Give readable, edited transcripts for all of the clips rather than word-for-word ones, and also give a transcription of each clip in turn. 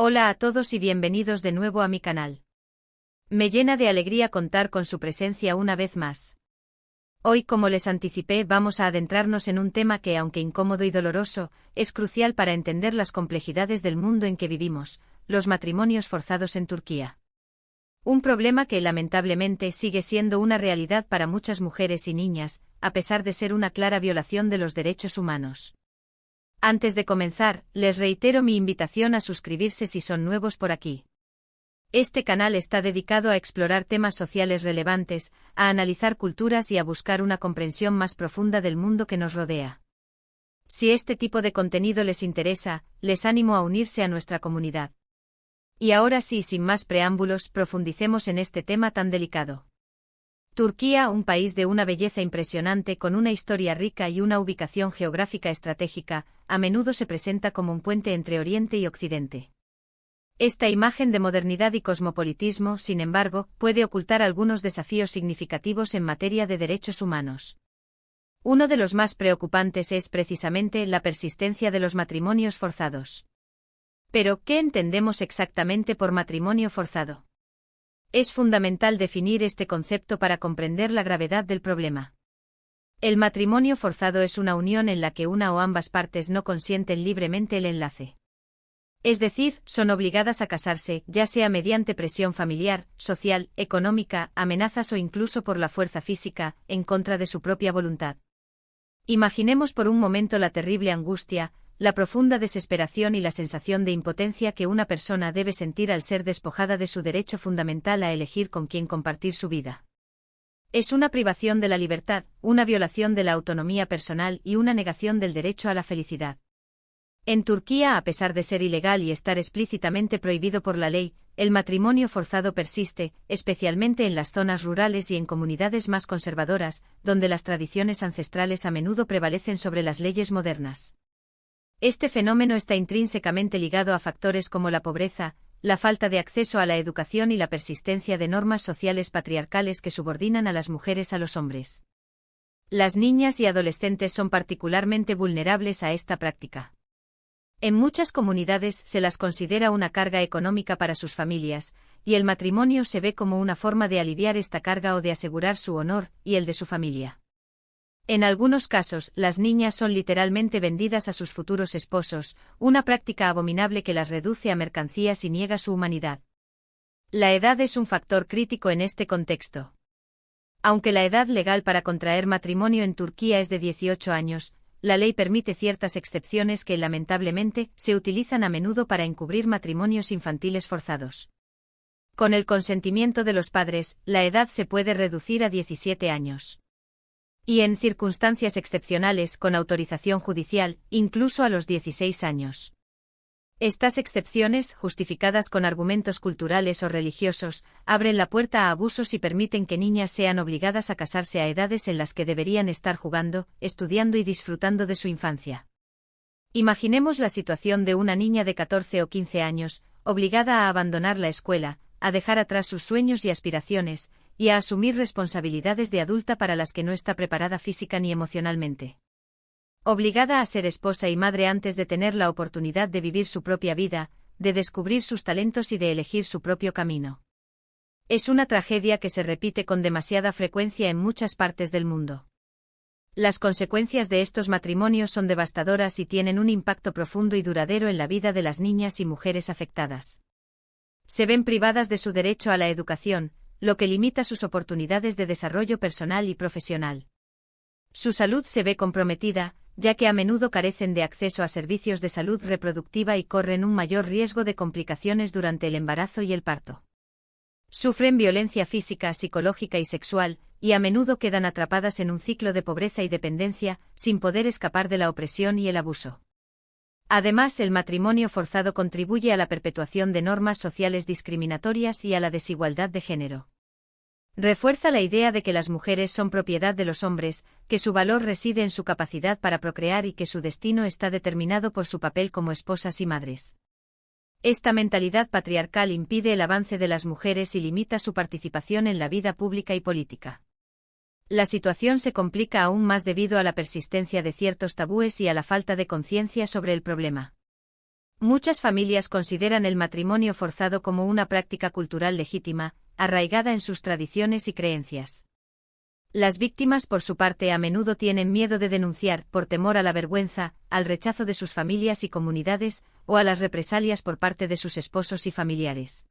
Hola a todos y bienvenidos de nuevo a mi canal. Me llena de alegría contar con su presencia una vez más. Hoy, como les anticipé, vamos a adentrarnos en un tema que, aunque incómodo y doloroso, es crucial para entender las complejidades del mundo en que vivimos: los matrimonios forzados en Turquía. Un problema que, lamentablemente, sigue siendo una realidad para muchas mujeres y niñas, a pesar de ser una clara violación de los derechos humanos. Antes de comenzar, les reitero mi invitación a suscribirse si son nuevos por aquí. Este canal está dedicado a explorar temas sociales relevantes, a analizar culturas y a buscar una comprensión más profunda del mundo que nos rodea. Si este tipo de contenido les interesa, les animo a unirse a nuestra comunidad. Y ahora sí, sin más preámbulos, profundicemos en este tema tan delicado. Turquía, un país de una belleza impresionante con una historia rica y una ubicación geográfica estratégica, a menudo se presenta como un puente entre Oriente y Occidente. Esta imagen de modernidad y cosmopolitismo, sin embargo, puede ocultar algunos desafíos significativos en materia de derechos humanos. Uno de los más preocupantes es precisamente la persistencia de los matrimonios forzados. Pero, ¿qué entendemos exactamente por matrimonio forzado? Es fundamental definir este concepto para comprender la gravedad del problema. El matrimonio forzado es una unión en la que una o ambas partes no consienten libremente el enlace. Es decir, son obligadas a casarse, ya sea mediante presión familiar, social, económica, amenazas o incluso por la fuerza física, en contra de su propia voluntad. Imaginemos por un momento la terrible angustia, la profunda desesperación y la sensación de impotencia que una persona debe sentir al ser despojada de su derecho fundamental a elegir con quién compartir su vida. Es una privación de la libertad, una violación de la autonomía personal y una negación del derecho a la felicidad. En Turquía, a pesar de ser ilegal y estar explícitamente prohibido por la ley, el matrimonio forzado persiste, especialmente en las zonas rurales y en comunidades más conservadoras, donde las tradiciones ancestrales a menudo prevalecen sobre las leyes modernas. Este fenómeno está intrínsecamente ligado a factores como la pobreza, la falta de acceso a la educación y la persistencia de normas sociales patriarcales que subordinan a las mujeres a los hombres. Las niñas y adolescentes son particularmente vulnerables a esta práctica. En muchas comunidades se las considera una carga económica para sus familias, y el matrimonio se ve como una forma de aliviar esta carga o de asegurar su honor y el de su familia. En algunos casos, las niñas son literalmente vendidas a sus futuros esposos, una práctica abominable que las reduce a mercancías y niega su humanidad. La edad es un factor crítico en este contexto. Aunque la edad legal para contraer matrimonio en Turquía es de 18 años, la ley permite ciertas excepciones que, lamentablemente, se utilizan a menudo para encubrir matrimonios infantiles forzados. Con el consentimiento de los padres, la edad se puede reducir a 17 años. Y en circunstancias excepcionales, con autorización judicial, incluso a los 16 años. Estas excepciones, justificadas con argumentos culturales o religiosos, abren la puerta a abusos y permiten que niñas sean obligadas a casarse a edades en las que deberían estar jugando, estudiando y disfrutando de su infancia. Imaginemos la situación de una niña de 14 o 15 años, obligada a abandonar la escuela, a dejar atrás sus sueños y aspiraciones, y a asumir responsabilidades de adulta para las que no está preparada física ni emocionalmente. Obligada a ser esposa y madre antes de tener la oportunidad de vivir su propia vida, de descubrir sus talentos y de elegir su propio camino. Es una tragedia que se repite con demasiada frecuencia en muchas partes del mundo. Las consecuencias de estos matrimonios son devastadoras y tienen un impacto profundo y duradero en la vida de las niñas y mujeres afectadas. Se ven privadas de su derecho a la educación, lo que limita sus oportunidades de desarrollo personal y profesional. Su salud se ve comprometida, ya que a menudo carecen de acceso a servicios de salud reproductiva y corren un mayor riesgo de complicaciones durante el embarazo y el parto. Sufren violencia física, psicológica y sexual, y a menudo quedan atrapadas en un ciclo de pobreza y dependencia, sin poder escapar de la opresión y el abuso. Además, el matrimonio forzado contribuye a la perpetuación de normas sociales discriminatorias y a la desigualdad de género. Refuerza la idea de que las mujeres son propiedad de los hombres, que su valor reside en su capacidad para procrear y que su destino está determinado por su papel como esposas y madres. Esta mentalidad patriarcal impide el avance de las mujeres y limita su participación en la vida pública y política. La situación se complica aún más debido a la persistencia de ciertos tabúes y a la falta de conciencia sobre el problema. Muchas familias consideran el matrimonio forzado como una práctica cultural legítima, arraigada en sus tradiciones y creencias. Las víctimas, por su parte, a menudo tienen miedo de denunciar, por temor a la vergüenza, al rechazo de sus familias y comunidades, o a las represalias por parte de sus esposos y familiares.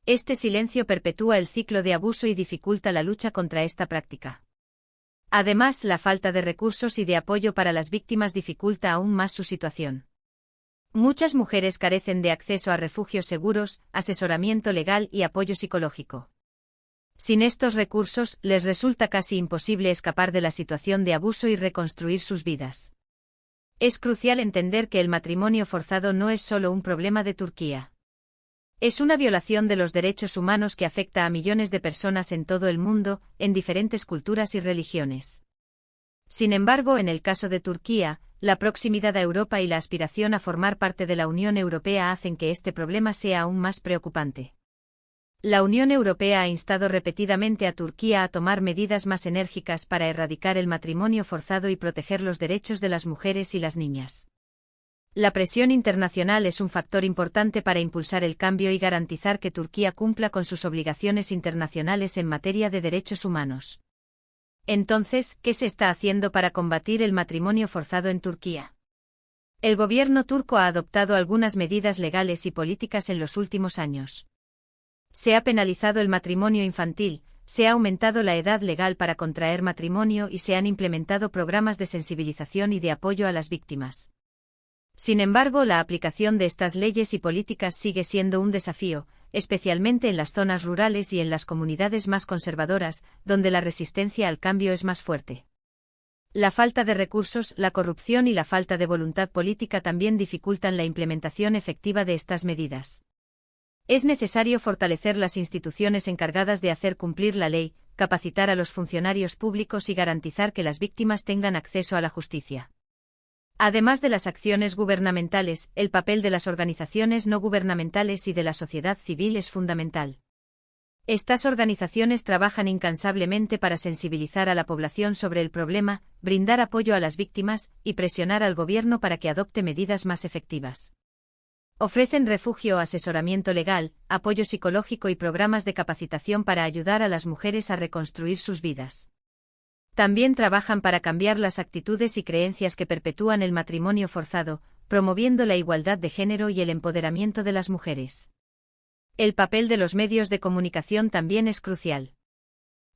Este silencio perpetúa el ciclo de abuso y dificulta la lucha contra esta práctica. Además, la falta de recursos y de apoyo para las víctimas dificulta aún más su situación. Muchas mujeres carecen de acceso a refugios seguros, asesoramiento legal y apoyo psicológico. Sin estos recursos, les resulta casi imposible escapar de la situación de abuso y reconstruir sus vidas. Es crucial entender que el matrimonio forzado no es solo un problema de Turquía. Es una violación de los derechos humanos que afecta a millones de personas en todo el mundo, en diferentes culturas y religiones. Sin embargo, en el caso de Turquía, la proximidad a Europa y la aspiración a formar parte de la Unión Europea hacen que este problema sea aún más preocupante. La Unión Europea ha instado repetidamente a Turquía a tomar medidas más enérgicas para erradicar el matrimonio forzado y proteger los derechos de las mujeres y las niñas. La presión internacional es un factor importante para impulsar el cambio y garantizar que Turquía cumpla con sus obligaciones internacionales en materia de derechos humanos. Entonces, ¿qué se está haciendo para combatir el matrimonio forzado en Turquía? El gobierno turco ha adoptado algunas medidas legales y políticas en los últimos años. Se ha penalizado el matrimonio infantil, se ha aumentado la edad legal para contraer matrimonio y se han implementado programas de sensibilización y de apoyo a las víctimas. Sin embargo, la aplicación de estas leyes y políticas sigue siendo un desafío, especialmente en las zonas rurales y en las comunidades más conservadoras, donde la resistencia al cambio es más fuerte. La falta de recursos, la corrupción y la falta de voluntad política también dificultan la implementación efectiva de estas medidas. Es necesario fortalecer las instituciones encargadas de hacer cumplir la ley, capacitar a los funcionarios públicos y garantizar que las víctimas tengan acceso a la justicia. Además de las acciones gubernamentales, el papel de las organizaciones no gubernamentales y de la sociedad civil es fundamental. Estas organizaciones trabajan incansablemente para sensibilizar a la población sobre el problema, brindar apoyo a las víctimas y presionar al gobierno para que adopte medidas más efectivas. Ofrecen refugio, asesoramiento legal, apoyo psicológico y programas de capacitación para ayudar a las mujeres a reconstruir sus vidas. También trabajan para cambiar las actitudes y creencias que perpetúan el matrimonio forzado, promoviendo la igualdad de género y el empoderamiento de las mujeres. El papel de los medios de comunicación también es crucial.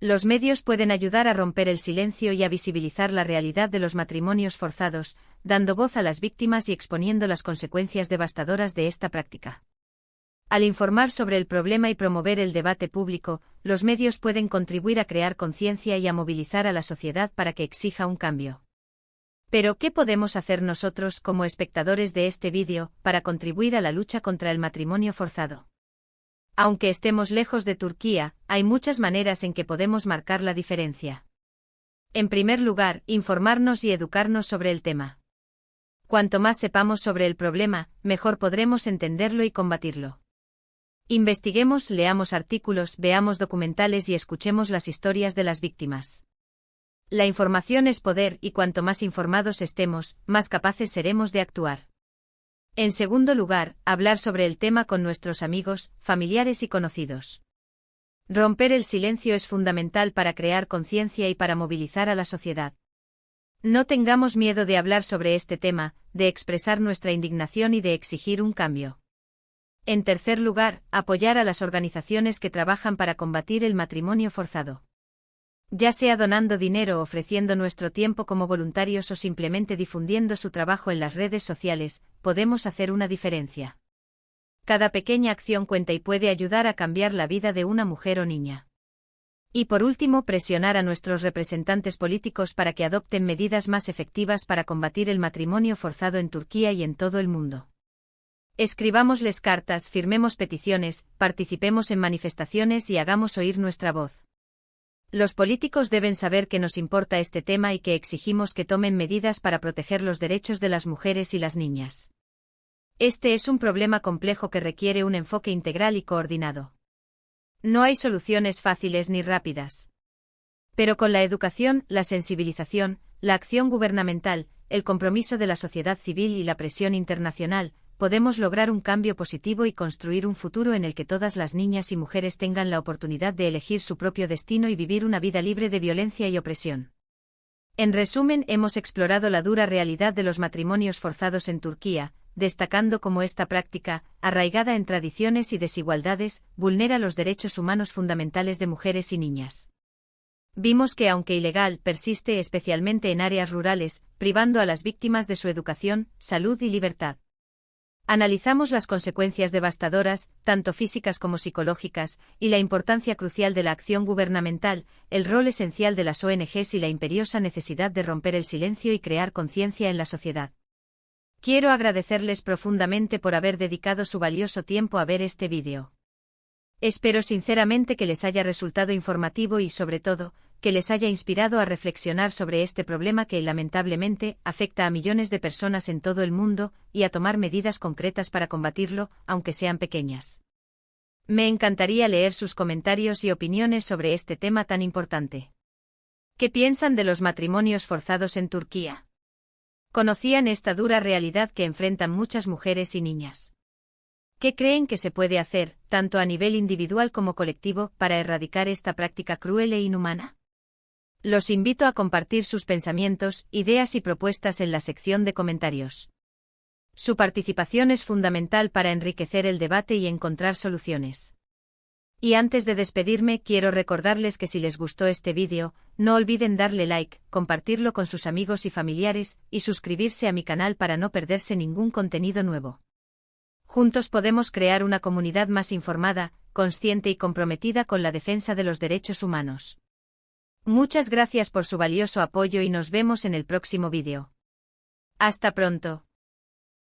Los medios pueden ayudar a romper el silencio y a visibilizar la realidad de los matrimonios forzados, dando voz a las víctimas y exponiendo las consecuencias devastadoras de esta práctica. Al informar sobre el problema y promover el debate público, los medios pueden contribuir a crear conciencia y a movilizar a la sociedad para que exija un cambio. Pero, ¿qué podemos hacer nosotros como espectadores de este vídeo para contribuir a la lucha contra el matrimonio forzado? Aunque estemos lejos de Turquía, hay muchas maneras en que podemos marcar la diferencia. En primer lugar, informarnos y educarnos sobre el tema. Cuanto más sepamos sobre el problema, mejor podremos entenderlo y combatirlo. Investiguemos, leamos artículos, veamos documentales y escuchemos las historias de las víctimas. La información es poder y cuanto más informados estemos, más capaces seremos de actuar. En segundo lugar, hablar sobre el tema con nuestros amigos, familiares y conocidos. Romper el silencio es fundamental para crear conciencia y para movilizar a la sociedad. No tengamos miedo de hablar sobre este tema, de expresar nuestra indignación y de exigir un cambio. En tercer lugar, apoyar a las organizaciones que trabajan para combatir el matrimonio forzado. Ya sea donando dinero o ofreciendo nuestro tiempo como voluntarios o simplemente difundiendo su trabajo en las redes sociales, podemos hacer una diferencia. Cada pequeña acción cuenta y puede ayudar a cambiar la vida de una mujer o niña. Y por último, presionar a nuestros representantes políticos para que adopten medidas más efectivas para combatir el matrimonio forzado en Turquía y en todo el mundo. Escribámosles cartas, firmemos peticiones, participemos en manifestaciones y hagamos oír nuestra voz. Los políticos deben saber que nos importa este tema y que exigimos que tomen medidas para proteger los derechos de las mujeres y las niñas. Este es un problema complejo que requiere un enfoque integral y coordinado. No hay soluciones fáciles ni rápidas. Pero con la educación, la sensibilización, la acción gubernamental, el compromiso de la sociedad civil y la presión internacional, podemos lograr un cambio positivo y construir un futuro en el que todas las niñas y mujeres tengan la oportunidad de elegir su propio destino y vivir una vida libre de violencia y opresión. En resumen, hemos explorado la dura realidad de los matrimonios forzados en Turquía, destacando cómo esta práctica, arraigada en tradiciones y desigualdades, vulnera los derechos humanos fundamentales de mujeres y niñas. Vimos que, aunque ilegal, persiste especialmente en áreas rurales, privando a las víctimas de su educación, salud y libertad. Analizamos las consecuencias devastadoras, tanto físicas como psicológicas, y la importancia crucial de la acción gubernamental, el rol esencial de las ONGs y la imperiosa necesidad de romper el silencio y crear conciencia en la sociedad. Quiero agradecerles profundamente por haber dedicado su valioso tiempo a ver este vídeo. Espero sinceramente que les haya resultado informativo y, sobre todo, que les haya inspirado a reflexionar sobre este problema que, lamentablemente, afecta a millones de personas en todo el mundo, y a tomar medidas concretas para combatirlo, aunque sean pequeñas. Me encantaría leer sus comentarios y opiniones sobre este tema tan importante. ¿Qué piensan de los matrimonios forzados en Turquía? ¿Conocían esta dura realidad que enfrentan muchas mujeres y niñas? ¿Qué creen que se puede hacer, tanto a nivel individual como colectivo, para erradicar esta práctica cruel e inhumana? Los invito a compartir sus pensamientos, ideas y propuestas en la sección de comentarios. Su participación es fundamental para enriquecer el debate y encontrar soluciones. Y antes de despedirme, quiero recordarles que si les gustó este vídeo, no olviden darle like, compartirlo con sus amigos y familiares, y suscribirse a mi canal para no perderse ningún contenido nuevo. Juntos podemos crear una comunidad más informada, consciente y comprometida con la defensa de los derechos humanos. Muchas gracias por su valioso apoyo y nos vemos en el próximo vídeo. Hasta pronto.